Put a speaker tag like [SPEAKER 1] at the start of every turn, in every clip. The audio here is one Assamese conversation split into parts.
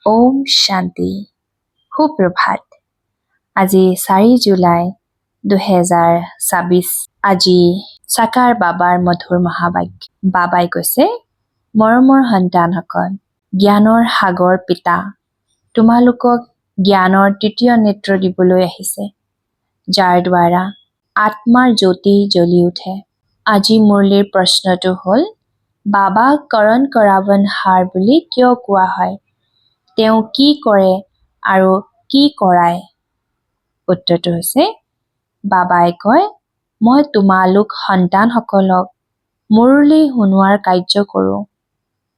[SPEAKER 1] ওম শান্তি সুপ্ৰভাত আজি 4 জুলাই 2024 আজি সাকাৰ বাবাৰ মধুৰ মহাবাক্য বাবাই কৈছে মৰমৰ সন্তানসকল জ্ঞানৰ সাগৰ পিতা তোমালোকক জ্ঞানৰ তৃতীয় নেত্ৰ দিবলৈ আহিছে যাৰ দ্বাৰা আত্মাৰ জ্যোতি জ্বলি উঠে আজি মুৰলীৰ প্ৰশ্নটো হ'ল বাবা কৰণ কৰাৱনহাৰ বুলি কিয় কোৱা হয় তেওঁ কি কৰে আৰু কি কৰায় উত্তৰটো হৈছে বাবাই কয় মই তোমালোক সন্তানসকলক মুৰলী শুনোৱাৰ কাৰ্য কৰোঁ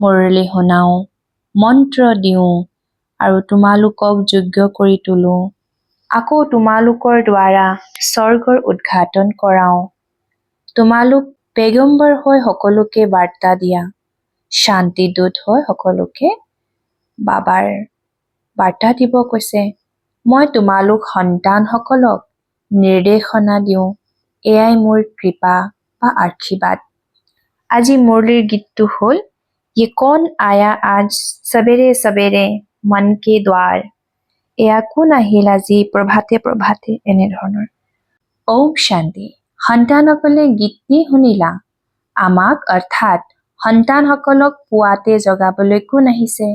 [SPEAKER 1] মুৰলী শুনাও মন্ত্ৰ দিওঁ আৰু তোমালোকক যোগ্য কৰি তোলো আকৌ তোমালোকৰ দ্বাৰা স্বৰ্গৰ উদ্ঘাটন কৰাওঁ তোমালোক পেগম্বৰ হৈ সকলোকে বাৰ্তা দিয়া শান্তি দূত হৈ সকলোকে বাবাৰ বাৰ্তা দিব কৈছে মই তোমালোক সন্তানসকলক নিৰ্দেশনা দিওঁ এয়াই মোৰ কৃপা বা আশীৰ্বাদ আজি মুৰলীৰ গীতটো হ'ল ये कौन आया आज सवेरे सवेरे मन के द्वार এয়া কোন আহিল আজি প্ৰভাতে প্ৰভাতে এনেধৰণৰ ওম শান্তি সন্তানসকলে গীতটি শুনিলা আমাক অৰ্থাৎ সন্তানসকলক পুৱাতে জগাবলৈ কোন আহিছে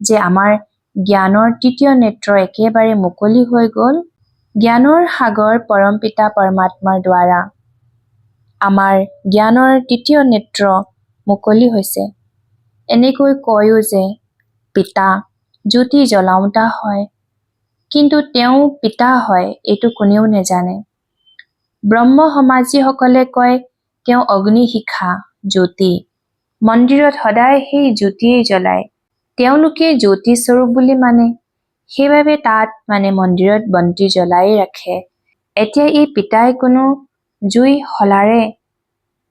[SPEAKER 1] যে আমাৰ জ্ঞানৰ তৃতীয় নেত্ৰ একেবাৰে মুকলি হৈ গ'ল জ্ঞানৰ সাগৰ পৰমপিতা পৰমাত্মাৰ দ্বাৰা আমাৰ জ্ঞানৰ তৃতীয় নেত্ৰ মুকলি হৈছে এনেকৈ কয়ো যে পিতা জ্যোতি জ্বলাওঁতা হয় কিন্তু তেওঁ পিতা হয় এইটো কোনেও নেজানে ব্ৰহ্ম সমাজীসকলে কয় তেওঁ অগ্নিশিখা জ্যোতি মন্দিৰত সদায় সেই জ্যোতিয়েই জ্বলায় তেওঁলোকে জ্যোতি স্বৰূপ বুলি মানে সেইবাবে তাত মন্দিৰত বন্তি জ্বলাই ৰাখে এতিয়া এই পিতাই কোনো জুই হলাৰে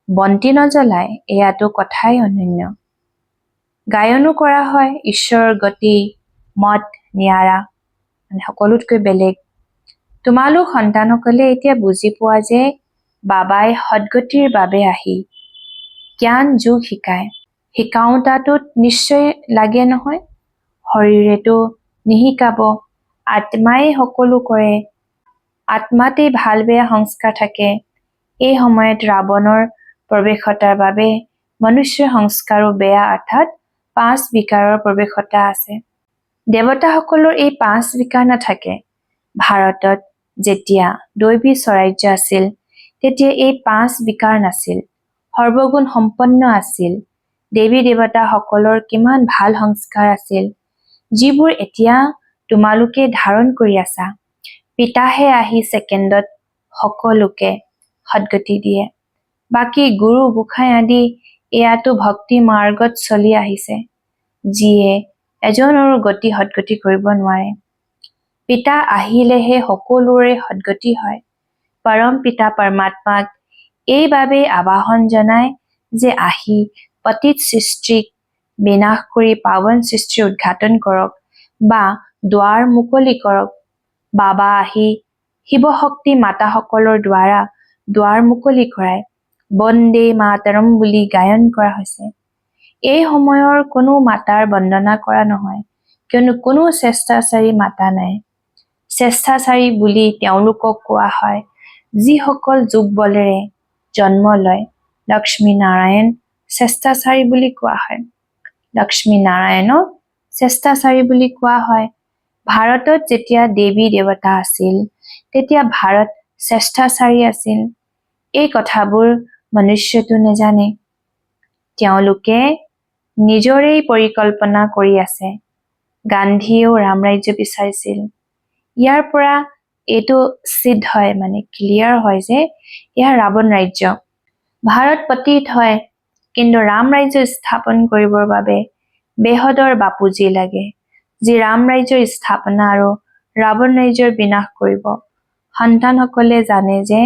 [SPEAKER 1] বন্তি নজ্বলায় এয়াতো কথাই অনন্য গায়নো কৰা হয় ঈশ্বৰৰ গতি মত নিয়াৰা সকলোতকৈ বেলেগ তোমালোক সন্তানসকলে এতিয়া বুজি পোৱা যে বাবাই সদগতিৰ বাবে আহি জ্ঞান যোগ শিকাওঁতাটোত নিশ্চয় লাগে নহয় শৰীৰেতো নিশিকাব আত্মাই সকলো কৰে আত্মাতেই ভাল বেয়া সংস্কাৰ থাকে এই সময়ত ৰাৱণৰ প্ৰৱেশতাৰ বাবে মনুষ্য সংস্কাৰো বেয়া অৰ্থাৎ 5 বিকাৰৰ প্ৰৱেশতা আছে দেৱতাসকলৰ এই 5 বিকাৰ নাথাকে ভাৰতত যেতিয়া দৈবী স্বৰাজ্য আছিল তেতিয়া এই 5 বিকাৰ নাছিল সৰ্বগুণ সম্পন্ন আছিল দেৱী দেৱতাসকলৰ কিমান ভাল সংস্কাৰ আছিল যিবোৰ এতিয়া তোমালোকে ধাৰণ কৰি আছা পিতাহে আহি ছেকেণ্ডত সকলোকে সদগতি দিয়ে বাকী গুৰু গোসাঁই আদি এয়াতো ভক্তি মাৰ্গত চলি আহিছে যিয়ে এজনৰো গতি সদগতি কৰিব নোৱাৰে পিতা আহিলেহে সকলোৰে সদগতি হয় পৰম পিতা পৰমাত্মাক এইবাবে আবাহন জনায় যে আহি পতিত সৃষ্টিক বিনাশ কৰি পাৱন সৃষ্টিৰ উদ্ঘাটন কৰক বা দুৱাৰ মুকলি কৰক বাবা আহি শিৱশক্তি মাতাসকলৰ দ্বাৰা দুৱাৰ মুকলি কৰায় বন্দে মাতৰম বুলি গায়ন কৰা হৈছে এই সময়ৰ কোনো মাতাৰ বন্দনা কৰা নহয় কিয়নো কোনো শ্ৰেষ্ঠাচাৰী মাতা নাই শ্ৰেষ্ঠাচাৰী বুলি তেওঁলোকক কোৱা হয় যিসকল যোগ বলেৰে জন্ম লয় লক্ষ্মী নাৰায়ণ শ্ৰেষ্ঠাচাৰী বুলি কোৱা হয় লক্ষ্মী নাৰায়ণক শ্ৰেষ্ঠাচাৰী বুলি কোৱা হয় ভাৰতত যেতিয়া দেৱী দেৱতা আছিল তেতিয়া ভাৰত শ্ৰেষ্ঠাচাৰী আছিল এই কথাবোৰ মনুষ্যটো নেজানে তেওঁলোকে নিজৰেই পৰিকল্পনা কৰি আছে গান্ধীয়েও ৰামৰাজ্য বিচাৰিছিল ইয়াৰ পৰা এইটো সিদ্ধ হয় ক্লিয়াৰ হয় যে এয়া ৰাৱণ ৰাজ্য ভাৰত পতিত হয় কিন্তু ৰাম ৰাজ্য স্থাপন কৰিবৰ বাবে বেহদৰ বাপুজি লাগে যি ৰাম ৰাজ্যৰ স্থাপনা আৰু ৰাৱণ ৰাজ্যৰ বিনাশ কৰিব সন্তানসকলে জানে যে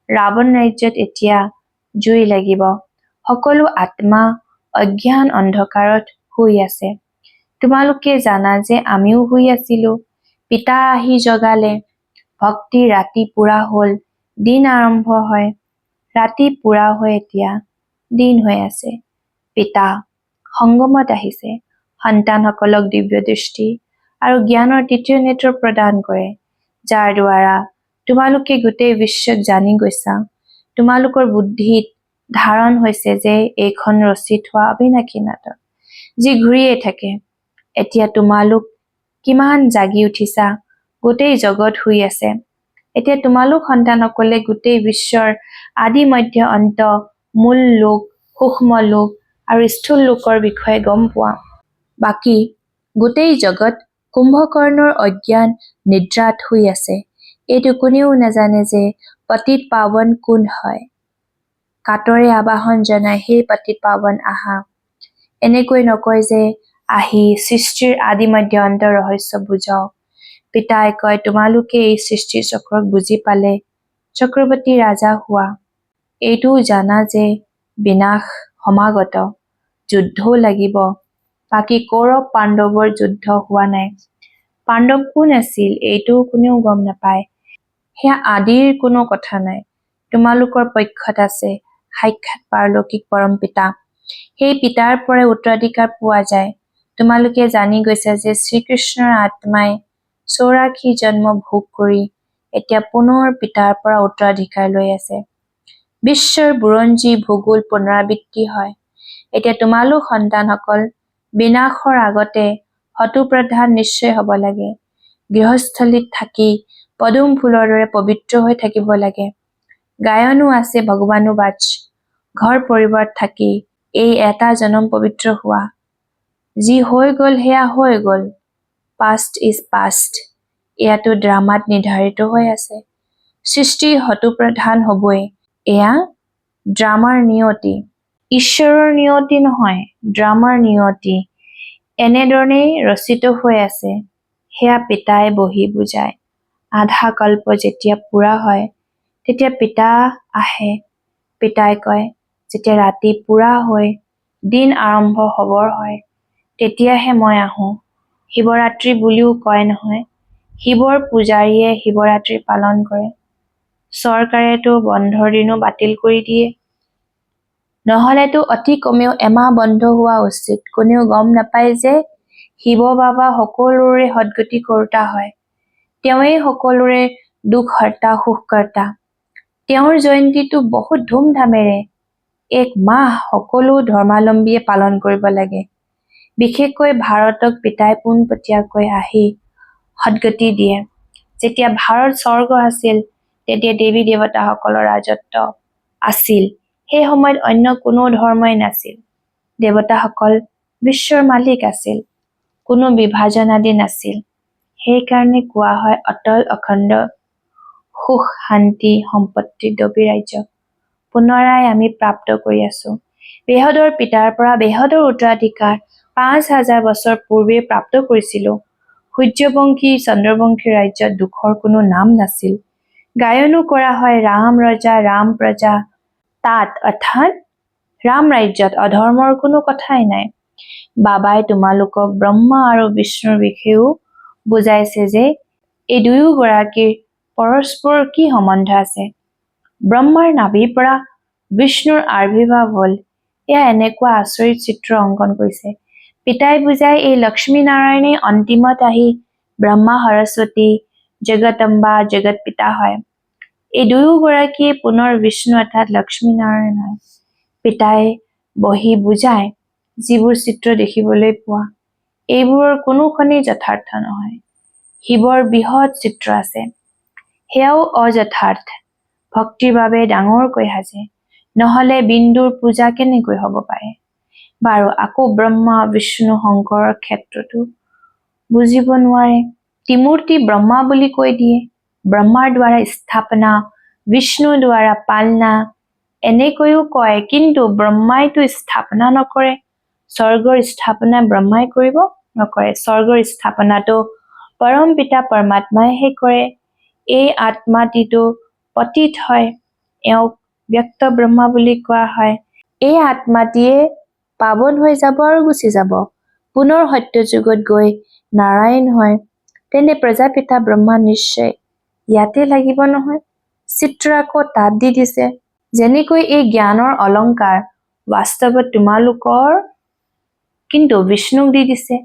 [SPEAKER 1] ৰাৱণ ৰাজ্যত এতিয়া জুই লাগিব সকলো আত্মা অজ্ঞান অন্ধকাৰত শুই আছে তোমালোকে জানা যে আমিও শুই আছিলো পিতা আহি জগালে ভক্তি ৰাতি পুৰা হ'ল দিন আৰম্ভ হয় ৰাতি পুৰা হৈ এতিয়া দিন হৈ আছে পিতা সংগমত আহিছে সন্তানসকলক দিব্য দৃষ্টি আৰু জ্ঞানৰ তৃতীয় নেত্ৰ প্ৰদান কৰে, যাৰ দ্বাৰা তোমালোকে গোটেই বিশ্বক জানি গৈছা। তোমালোকৰ বুদ্ধিত ধাৰণ হৈছে যে এইখন ৰচি থোৱা অবিনাশী নাটক, যি ঘূৰিয়ে থাকে। এতিয়া তোমালোক কিমান জাগি উঠিছা, গোটেই জগত শুই আছে। এতিয়া তোমালোক সন্তানসকলে গোটেই বিশ্বৰ আদি মধ্য অন্ত, মূল লোক, সূক্ষ্ম লোক আৰু স্থূল লোকৰ বিষয়ে গম পোৱা। বাকী গোটেই জগত কুম্ভকৰ্ণৰ অজ্ঞান নিদ্ৰাত শুই আছে। এইটো কোনেও নাজানে যে পতিত পাৱন কোন হয়। কাতৰে আবাহন জনাই সেই পতিত পাৱন আহা। এনেকৈ নকয় যে আহি সৃষ্টিৰ আদি মধ্য অন্ত ৰহস্য বুজাও। পিতাই কয়, তোমালোকে এই সৃষ্টিৰ চক্ৰক বুজি পালে চক্ৰৱৰ্তী ৰাজা হোৱা। এইটোও জানা যে বিনাশ সমাগত, যুদ্ধও লাগিব। বাকী কৌৰৱ পাণ্ডৱৰ যুদ্ধ হোৱা নাই। পাণ্ডৱ কোন আছিল এইটো কোনেও গম নাপায়। সেয়া আদিৰ কোনো কথা নাই। তোমালোকৰ পক্ষত আছে সাক্ষাৎ পাৰলৌকিক পৰম পিতা। সেই পিতাৰ পৰাই উত্তৰাধিকাৰ পোৱা যায়। তোমালোকে জানি গৈছা যে শ্ৰীকৃষ্ণৰ আত্মাই 84 জন্ম ভোগ কৰি এতিয়া পুনৰ পিতাৰ পৰা উত্তৰাধিকাৰ লৈ আছে। বিশ্বৰ বুৰঞ্জী ভূগোল পুনৰাবৃত্তি হয়। এতিয়া তোমালোক সন্তানসকল বিনাশৰ আগতে হতুপ্ৰধান নিশ্চয় হ'ব লাগে। গৃহস্থলীত থাকি পদুম ফুলৰ দৰে পবিত্ৰ হৈ থাকিব লাগে। গায়নো আছে ভগৱানো বাচ, ঘৰ পৰিবাৰত থাকি এই এটা জনম পবিত্ৰ হোৱা। যি হৈ গ'ল সেয়া হৈ গ'ল, পাষ্ট ইজ পাষ্ট। এয়াতো ড্ৰামাত নিৰ্ধাৰিত হৈ আছে। সৃষ্টি হতুপ্ৰধান হ'বই। এয়া ড্ৰামাৰ নিয়তি, ঈশ্বৰৰ নিয়তি নহয়, ড্ৰামাৰ নিয়তি। এনেধৰণেই ৰচিত হৈ আছে। সেয়া পিতাই বহি বুজায়। আধা কল্প যেতিয়া পুৰা হয় তেতিয়া পিতা আহে। পিতাই কয়, যেতিয়া ৰাতি পুৰা হৈ দিন আৰম্ভ হবৰ হয় তেতিয়াহে মই আহোঁ। শিৱৰাত্ৰি বুলিও কয় নহয়। শিৱৰ পূজাৰীয়ে শিৱৰাত্ৰি পালন কৰে। চৰকাৰেতো বন্ধৰ দিনো বাতিল কৰি দিয়ে। নহলেতো অতি কমেও এমাহ বন্ধ হোৱা উচিত। কোনেও গম নাপায় যে শিৱ বাবা সকলোৰে সদ্গতি কৰোতা হয়। তেওঁৱেই সকলোৰে দুখ হৰ্তা, সুখকৰ্তা। তেওঁৰ জয়ন্তীটো বহুত ধুমধামেৰে 1 মাহ সকলো ধৰ্মাৱলম্বীয়ে পালন কৰিব লাগে। বিশেষকৈ ভাৰতক পিতাই পোনপটীয়াকৈ আহি সদ্গতি দিয়ে। যেতিয়া ভাৰত স্বৰ্গ আছিল তেতিয়া দেৱী দেৱতাসকলৰ ৰাজত্ব আছিল। সেই সময়ত অন্য কোনো ধৰ্মই নাছিল। দেৱতাসকল বিশ্বৰ মালিক আছিল। কোনো বিভাজন আদি নাছিল। সেইকাৰণে কোৱা হয় অটল অখণ্ড সুখ শান্তি সম্পত্তি দবী ৰাজ্য পুনৰাই আমি প্ৰাপ্ত কৰি আছো। বেহদৰ পিতাৰ পৰা বেহদৰ উত্তৰাধিকাৰ 5000 বছৰ পূৰ্বে প্ৰাপ্ত কৰিছিলো। সূৰ্যবংশী চন্দ্ৰবংশী ৰাজ্যত দুখৰ কোনো নাম নাছিল। গায়নো কৰা হয় ৰাম ৰজা ৰাম প্ৰজা তাত, অৰ্থাৎ ৰাম ৰাজ্যত অধৰ্মৰ কোনো কথাই নাই। বাবাই তোমালোকক ব্ৰহ্মা আৰু বিষ্ণুৰ বিষয়েও বুজাইছে যে এই দুয়োগৰাকীৰ পৰস্পৰ কি সম্বন্ধ আছে। ব্ৰহ্মাৰ নাভিৰ পৰা বিষ্ণুৰ আবিৰ্ভাৱ হ'ল। এয়া এনেকুৱা আচৰিত চিত্ৰ অংকন কৰিছে। পিতাই বুজাই এই লক্ষ্মী নাৰায়ণে অন্তিমত আহি ব্ৰহ্মা সৰস্বতী জগতম্বা জগত পিতা হয়। এই দুয়োগৰাকীয়ে পুনৰ বিষ্ণু অৰ্থাৎ লক্ষ্মী নাৰায়ণ হয়। পিতাই বহি বুজায় যিবোৰ চিত্ৰ দেখিবলৈ পোৱা, এইবোৰৰ কোনোখনেই যথাৰ্থ নহয়। শিৱৰ বৃহৎ চিত্ৰ আছে, সেয়াও অযথাৰ্থ। ভক্তিৰ বাবে ডাঙৰকৈ সাজে, নহলে বিন্দুৰ পূজা কেনেকৈ হ'ব পাৰে। বাৰু আকৌ ব্ৰহ্মা বিষ্ণু শংকৰৰ ক্ষেত্ৰতো বুজিব নোৱাৰে। ত্ৰিমূৰ্তি ব্ৰহ্মা বুলি কৈ দিয়ে। ব্ৰহ্মাৰ দ্বাৰা স্থাপনা, বিষ্ণুৰ দ্বাৰা পালনা এনেকৈও কয়, কিন্তু ব্ৰহ্মাইতো স্থাপনা নকৰে। স্বৰ্গৰ স্থাপনা ব্ৰহ্মাই কৰিব নকৰে। স্বৰ্গৰ স্থাপনাটো পৰম পিতা পৰমাত্মাইহে কৰে। এই আত্মাটিতো পতিত হয়, এওঁক ব্যক্ত ব্ৰহ্মা বুলি কোৱা হয়। এই আত্মাটিয়ে পাৱন হৈ যাব আৰু গুচি যাব। পুনৰ সত্য যুগত গৈ নাৰায়ণ হয়। তেন্তে প্ৰজাপিতা ব্ৰহ্মা নিশ্চয় ইয়াতে লাগিব নহয়। চিত্ৰ আকৌ তাত দি দিছে। যেনেকৈ এই জ্ঞানৰ অলংকাৰ বাস্তৱত তোমালোকৰ কিন্তু বিষ্ণুক দি দিছে।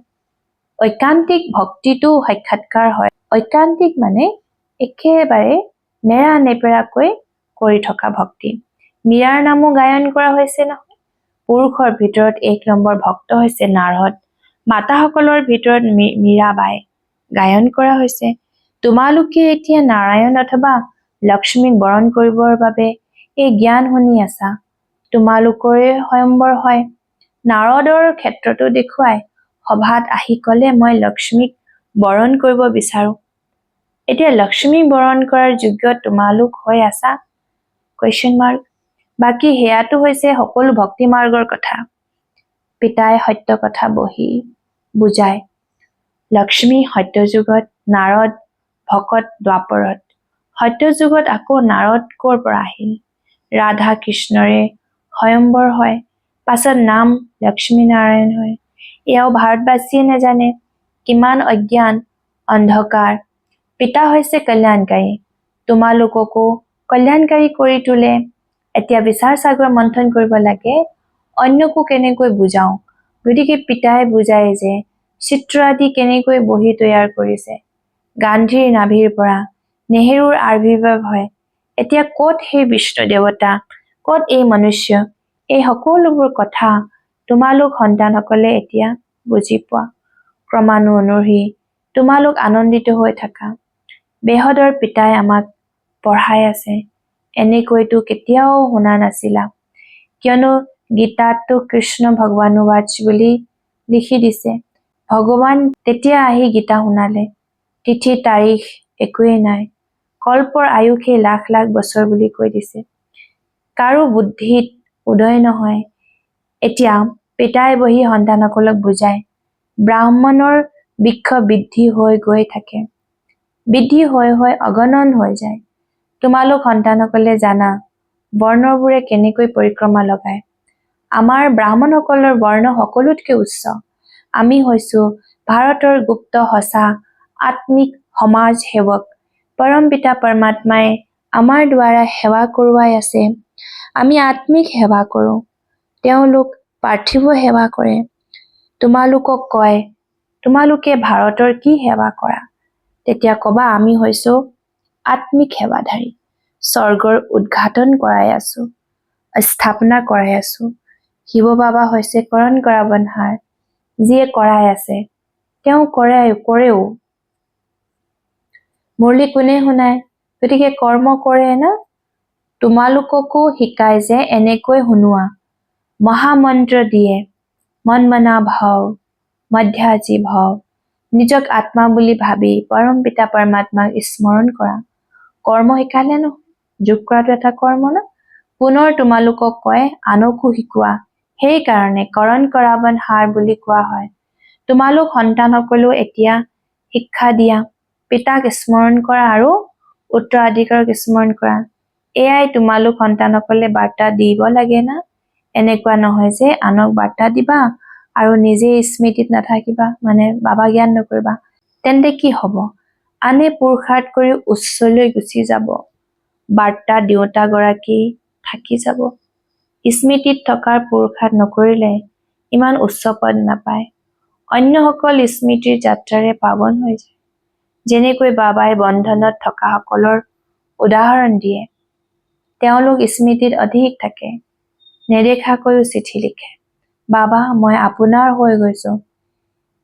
[SPEAKER 1] ঐকান্তিক ভক্তিটো সাক্ষাৎকাৰ হয়। ঐকান্তিক মানে একেবাৰে নেৰা নেপেৰাকৈ কৰি থকা ভক্তি। মীৰাৰ নামো গায়ন কৰা হৈছে নহয়। পুৰুষৰ ভিতৰত 1 নম্বৰ ভক্ত হৈছে নাৰদ। মাতাসকলৰ ভিতৰত মীৰাবাই গায়ন কৰা হৈছে। তোমালোকে এতিয়া নাৰায়ণ অথবা লক্ষ্মীক বৰণ কৰিবৰ বাবে এই জ্ঞান শুনি আছা। তোমালোকৰে স্বয়ম্বৰ হয়। নাৰদৰ ক্ষেত্ৰতো দেখুৱাই সভাত আহি কলে মই লক্ষ্মীক বৰণ কৰিব বিচাৰো। এতিয়া লক্ষ্মীক বৰণ কৰাৰ যোগ্য তোমালোক হৈ আছা? Question mark. বাকী সেয়াটো হৈছে সকলো ভক্তি মাৰ্গৰ কথা। পিতাই সত্য কথা বহি বুজায়। লক্ষ্মী সত্যযুগত, নাৰদ ভকত দ্বাপৰত। সত্যযুগত আকৌ নাৰদ ক'ৰ পৰা আহিল? ৰাধা কৃষ্ণৰে স্বয়ম্বৰ হয়, পাছত নাম লক্ষ্মী নাৰায়ণ হয়। এয়াও ভাৰতবাসীয়ে নাজানে। কিমান অজ্ঞান অন্ধকাৰ। পিতা হৈছে কল্যাণকাৰী, তোমালোককো কল্যাণকাৰী কৰি তোলে। এতিয়া বিচাৰ সাগৰ মন্থন কৰিব লাগে অন্যকো কেনেকৈ বুজাও। গতিকে পিতাই বুজায় যে চিত্ৰ আদি কেনেকৈ বহি তৈয়াৰ কৰিছে। গান্ধীৰ নাভিৰ পৰা নেহেৰুৰ আবিৰ্ভাৱ হয়। এতিয়া ক'ত সেই বিষ্ণু দেৱতা, ক'ত এই মনুষ্য? এই সকলোবোৰ কথা তোমালোক সন্তানসকলে এতিয়া বুজি পোৱা। ক্ৰমানুসৰি তোমালোক আনন্দিত হৈ থাকা। বেহদৰ পিতাই আমাক পঢ়াই আছে। এনেকৈতো কেতিয়াও শুনা নাছিলা। কিয়নো গীতাততো কৃষ্ণ ভগৱানুবাচ বুলি লিখি দিছে। ভগৱান তেতিয়া আহি গীতা শুনালে। তিথি তাৰিখ একোৱেই নাই। কল্পৰ আয়ুসে লাখ লাখ বছৰ বুলি কৈ দিছে। কাৰো বুদ্ধিত উদয় নহয়। এতিয়া পিতাই বহি সন্তানসকলক বুজায়। ব্ৰাহ্মণৰ বৃক্ষ বৃদ্ধি হৈ গৈ থাকে। বৃদ্ধি হৈ হৈ অগণন হৈ যায়। তোমালোক সন্তানসকলে জানা বৰ্ণবোৰে কেনেকৈ পৰিক্ৰমা লগায়। আমাৰ ব্ৰাহ্মণসকলৰ বৰ্ণ সকলোতকৈ উচ্চ। আমি হৈছো ভাৰতৰ গুপ্ত সঁচা আত্মিক সমাজ সেৱক। পৰম পিতা পৰমাত্মাই আমাৰ দ্বাৰা সেৱা কৰোৱাই আছে। আমি আত্মিক সেৱা কৰো, তেওঁলোক পাৰ্থিৱ সেৱা কৰে। তোমালোকক কয় তোমালোকে ভাৰতৰ কি সেৱা কৰা? তেতিয়া কবা আমি হৈছো আত্মিক সেৱাধাৰী। স্বৰ্গৰ উদ্ঘাটন কৰাই আছো, স্থাপনা কৰাই আছো। শিৱ বাবা হৈছে কৰণ কৰাবনহাৰ। যিয়ে কৰাই আছে তেওঁ কৰেও। মুৰলী কোনে শুনায়? গতিকে কৰ্ম কৰে না। তোমালোককো শিকায় যে এনেকৈ শুনোৱা। মহামন্ত্ৰ দিয়ে মন মনা ভাৱ মধ্যাজী ভৱ। নিজক আত্মা বুলি ভাবি পৰম পিতা পৰমাত্মাক স্মৰণ কৰা। কৰ্ম শিকালে ন, যোগ কৰাটো এটা কৰ্ম ন। পুনৰ তোমালোকক কয় আনকো শিকোৱা। সেইকাৰণে কৰণ কৰাবন হাৰ বুলি কোৱা হয়। তোমালোক সন্তানসকলেও এতিয়া শিক্ষা দিয়া। পিতাক স্মৰণ কৰা আৰু উত্তৰাধিকাৰক স্মৰণ কৰা। এয়াই তোমালোক সন্তানসকলে বাৰ্তা দিব লাগে না। এনেকুৱা নহয় যে আনক বাৰ্তা দিবা আৰু নিজে স্মৃতিত নাথাকিবা, মানে বাবা জ্ঞান নকৰিবা। তেন্তে কি হব? আনে পুৰুষাৰ্থ কৰি উচ্চলৈ গুচি যাব। বাৰ্তা দিওঁতাগৰাকী থাকি যাব। স্মৃতিত থকাৰ পুৰুষাৰ্থ নকৰিলে ইমান উচ্চ পদ নাপায়। অন্যসকল স্মৃতিৰ যাত্ৰাৰে পাৱন হৈ যায়। যেনেকৈ বাবাই বন্ধনত থকা সকলৰ উদাহৰণ দিয়ে। তেওঁলোক স্মৃতিত অধিক থাকে। নেদেখাকৈও চিঠি লিখে। বাবা মই আপোনাৰ হৈ গৈছো।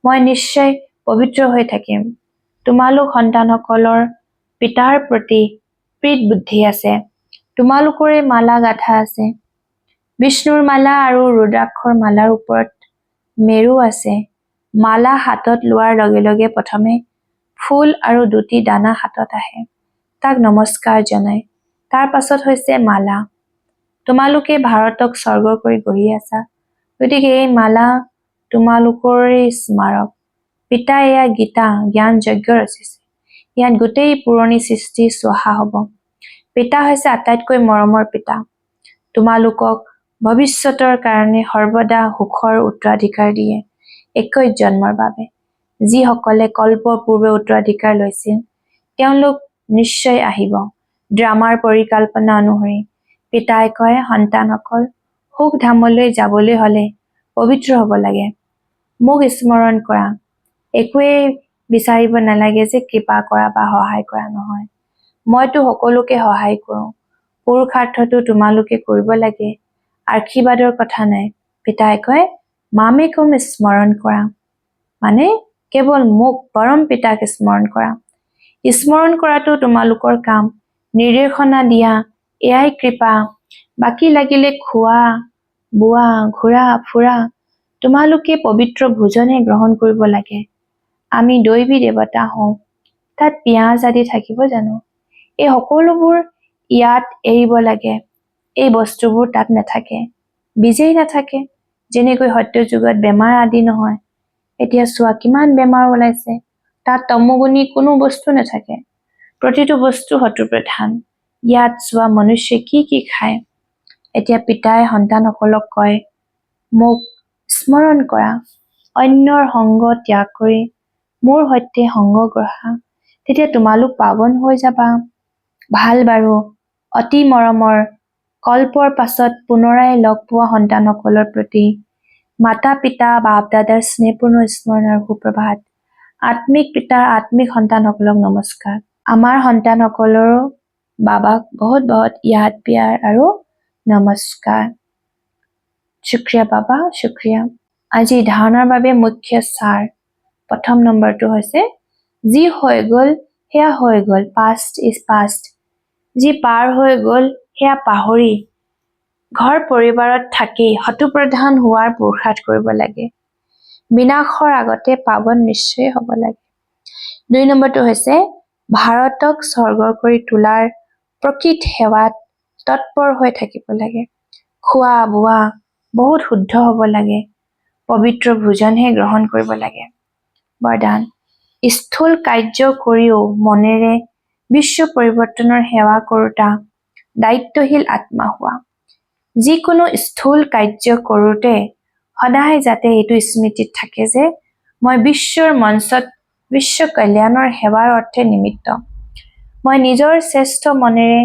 [SPEAKER 1] মই নিশ্চয় পবিত্ৰ হৈ থাকিম। তোমালোক সন্তানসকলৰ পিতাৰ প্ৰতি প্ৰীত বুদ্ধি আছে। তোমালোকৰে মালা গাথা আছে। বিষ্ণুৰ মালা আৰু ৰুদ্ৰাক্ষৰ মালাৰ ওপৰত মেৰু আছে। মালা হাতত লোৱাৰ লগে লগে প্ৰথমে ফুল আৰু দুটি দানা হাতত আহে। তাক নমস্কাৰ জনায়। তাৰ পাছত হৈছে মালা। তোমালোকে ভাৰতক স্বৰ্গ কৰি গঢ়ি আছা। গতিকে এই মালা তোমালোকৰে স্মাৰক। পিতা এয়া গীতা জ্ঞান যজ্ঞ ৰচিছে। ইয়াত গোটেই পুৰণি সৃষ্টি চোৱা হব। পিতা হৈছে আটাইতকৈ মৰমৰ পিতা। তোমালোকক ভৱিষ্যতৰ কাৰণে সৰ্বদা সুখৰ উত্তৰাধিকাৰ দিয়ে। 21 জন্মৰ বাবে। যিসকলে কল্পৰ পূৰ্বে উত্তৰাধিকাৰ লৈছিল তেওঁলোক নিশ্চয় আহিব। ড্ৰামাৰ পৰিকল্পনা অনুসৰি পিতাই কয় সন্তানসকল সুখ ধামলৈ যাবলৈ হলে পবিত্ৰ হব লাগে। মোক স্মৰণ কৰা। একোৱেই বিচাৰিব নালাগে যে কৃপা কৰা বা সহায় কৰা, নহয়। মইতো সকলোকে সহায় কৰোঁ। পুৰুষাৰ্থটো তোমালোকে কৰিব লাগে। আশীৰ্বাদৰ কথা নাই। পিতাই কয়, মামেকম স্মৰণ কৰা, মানে কেৱল মোক পৰম পিতাক স্মৰণ কৰা। স্মৰণ কৰাটো তোমালোকৰ কাম। নিৰ্দেশনা দিয়া, এয়াই কৃপা। বাকী লাগিলে খোৱা, বোৱা, ঘূৰা ফুৰা, তোমালোকে পবিত্ৰ ভোজনে গ্ৰহণ কৰিব লাগে। আমি দৈৱী দেৱতা হওঁ, তাত পিঁয়াজ আদি থাকিব জানো? এই সকলোবোৰ ইয়াত এৰিব লাগে। এই বস্তুবোৰ তাত নাথাকে, বীজেই নাথাকে। যেনেকৈ সত্য যুগত বেমাৰ আদি নহয়, এতিয়া চোৱা কিমান বেমাৰ ওলাইছে। তাত তমোগুণী কোনো বস্তু নাথাকে। প্ৰতিটো বস্তু শত্ৰুপ্ৰধান। ইয়াত চোৱা মনুষ্যই কি কি খায়। এতিয়া পিতাই সন্তানসকলক কয়, মোক স্মৰণ কৰা, অন্যৰ সংগ ত্যাগ কৰি মোৰ সৈতে সংগ গঢ়া, তেতিয়া তোমালোক পাৱন হৈ যাবা। ভাল বাৰু, অতি মৰমৰ কল্পৰ পাছত পুনৰাই লগ পোৱা সন্তানসকলৰ প্ৰতি মাতা পিতা বাপ দাদাৰ স্নেহপূৰ্ণ স্মৰণ আৰু সুপ্ৰভাত। আত্মিক পিতাৰ আত্মিক সন্তানসকলক নমস্কাৰ। আমাৰ সন্তানসকলৰো বাবাক বহুত বহুত ইয়াদ প্যাৰ আৰু নমস্কাৰ। শুক্ৰিয়া বাবা, শুক্ৰিয়া। আজি ধাৰণাৰ বাবে মুখ্য সাৰ। প্ৰথম নম্বৰটো হৈছে, যি হৈ গ'ল সেয়া হৈ গ'ল, পাষ্ট ইজ পাষ্ট। যি পাৰ হৈ গ'ল সেয়া পাহৰি ঘৰ পৰিবাৰত থাকি শত্ৰুপ্ৰধান হোৱাৰ পুৰুষাৰ্থ কৰিব লাগে। বিনাশৰ আগতে পাৱন নিশ্চয় হ'ব লাগে। 2 নম্বৰটো হৈছে, ভাৰতক স্বৰ্গ কৰি তোলাৰ প্ৰকৃত সেৱাত তৎপৰ হৈ থাকিব লাগে। খোৱা বোৱা বহুত শুদ্ধ হ'ব লাগে। পবিত্ৰ ভোজনহে গ্ৰহণ কৰিব লাগে। বৰদান, স্থূল কাৰ্য কৰিও মনেৰে বিশ্ব পৰিৱৰ্তনৰ সেৱা কৰোতা দায়িত্বশীল আত্মা হোৱা। যিকোনো স্থূল কাৰ্য কৰোঁতে সদায় যাতে এইটো স্মৃতিত থাকে যে মই বিশ্বৰ মঞ্চত বিশ্ব কল্যাণৰ সেৱাৰ অৰ্থে নিমিত্ত। মই নিজৰ শ্ৰেষ্ঠ মনেৰে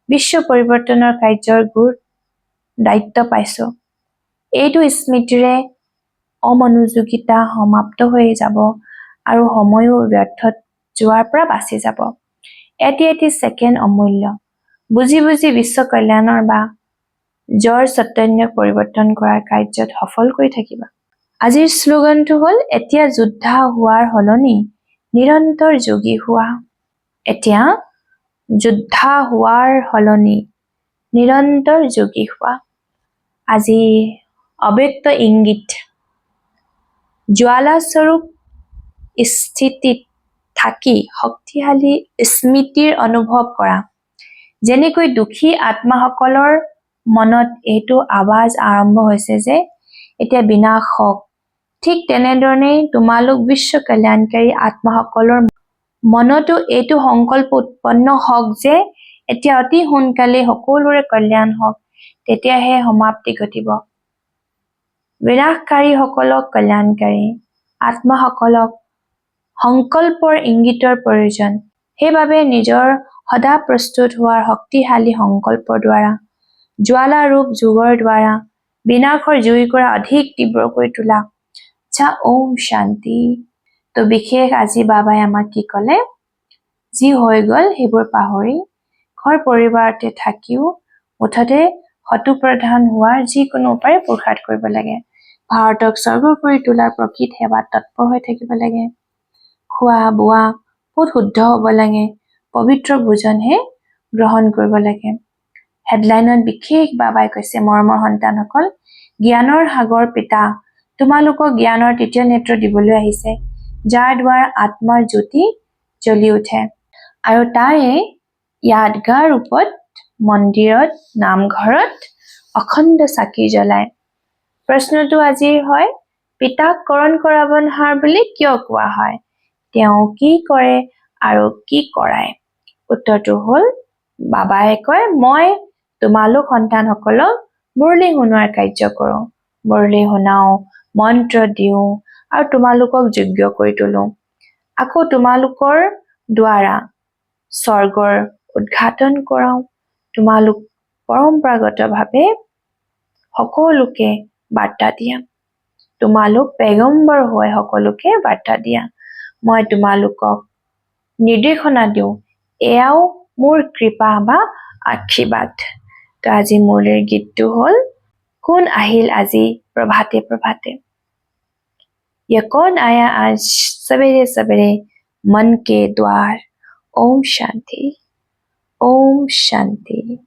[SPEAKER 1] বিশ্ব পৰিৱৰ্তনৰ কাৰ্যৰ দায়িত্ব পাইছো। এইটো স্মৃতিৰে অমনোযোগিতা সমাপ্ত হৈ যাব আৰু সময়ো ব্যৰ্থত যোৱাৰ পৰা বাচি যাব। এটি এটি ছেকেণ্ড অমূল্য। বুজি বুজি বিশ্ব কল্যাণৰ বা জড় চৈতন্যক পৰিৱৰ্তন কৰাৰ কাৰ্যত সফল কৰি থাকিবা। আজিৰ শ্লোগানটো হ'ল, এতিয়া যোদ্ধা হোৱাৰ সলনি নিৰন্তৰ যোগী হোৱা। এতিয়া যোদ্ধা হোৱাৰ সলনি নিৰন্তৰ যোগী হোৱা। আজি অব্যক্ত ইংগিত, জ্বালাস্বৰূপ স্থিতিত থাকি শক্তিশালী স্মৃতিৰ অনুভৱ কৰা। যেনেকৈ দুখী আত্মাসকলৰ মনত এইটো আৱাজ আৰম্ভ হৈছে যে এতিয়া বিনাশ হওক, ঠিক তেনেধৰণেই তোমালোক বিশ্ব কল্যাণকাৰী আত্মাসকলৰ মনতো এইটো সংকল্প উৎপন্ন হওক যে এতিয়া অতি সোনকালে সকলোৰে কল্যাণ হওক, তেতিয়াহে সমাপ্তি ঘটিব। বিনাশকাৰীসকলক কল্যাণকাৰী আত্মাসকলক সংকল্পৰ ইংগিতৰ প্ৰয়োজন। সেইবাবে নিজৰ সদা প্ৰস্তুত হোৱাৰ শক্তিশালী সংকল্পৰ দ্বাৰা, জ্বালাৰূপ যোগৰ দ্বাৰা বিনাশৰ জুই কৰা অধিক তীব্ৰ কৰি তোলা। আচ্ছা, ওম শান্তি। তো বিশেষ আজি বাবাই আমাক কি ক'লে, যি হৈ গ'ল সেইবোৰ পাহৰি ঘৰ পৰিবাৰতে থাকিও মুঠতে শত্ৰুপ্ৰধান হোৱাৰ যিকোনো উপায় পুৰুষাৰ্থ কৰিব লাগে। ভাৰতক স্বৰ্গ কৰি তোলাৰ প্ৰকৃত সেৱাত তৎপৰ হৈ থাকিব লাগে। খোৱা বোৱা বহুত শুদ্ধ হ'ব লাগে। পবিত্ৰ ভোজনহে গ্ৰহণ কৰিব লাগে। হেডলাইনত বিশেষ বাবাই কৈছে, মৰমৰ সন্তানসকল, জ্ঞানৰ সাগৰ পিতা তোমালোকক জ্ঞানৰ তৃতীয় নেত্ৰ দিবলৈ আহিছে, যাৰ দ্বাৰা আত্মাৰ জ্যোতি জ্বলি উঠে আৰু তাৰে য়াদগাৰ ৰূপত মন্দিৰত নামঘৰত অখণ্ড চাকি জ্বলায়। প্ৰশ্নটো আজিৰ হয়, পিতাক কৰণ কৰাবনহাৰ বুলি কিয় কোৱা হয়? তেওঁ কি কৰে আৰু কি কৰায়? উত্তৰটো হ'ল, বাবাই কয়, মই তোমালোক সন্তানসকলক মুৰলী শুনোৱাৰ কাৰ্য কৰোঁ। মুৰলী শুনাও, মন্ত্ৰ দিওঁ আৰু তোমালোকক যোগ্য কৰি তোলো। আকৌ তোমালোকৰ দ্বাৰা স্বৰ্গৰ উদ্ঘাটন কৰাও। তোমালোক পৰম্পৰাগতভাৱে সকলোকে বাৰ্তা দিয়া। তোমালোক পেগম্বৰ হৈ সকলোকে বাৰ্তা দিয়া। মই তোমালোকক নিৰ্দেশনা দিওঁ, এয়াও মোৰ কৃপা বা আশীৰ্বাদ। তো আজি মুৰলীৰ গীতটো হ'ল কোন আহিল আজি প্ৰভাতে প্ৰভাতে। ये कौन आया आज सवेरे सवेरे मन के द्वार। ओम शांति, ओम शांति।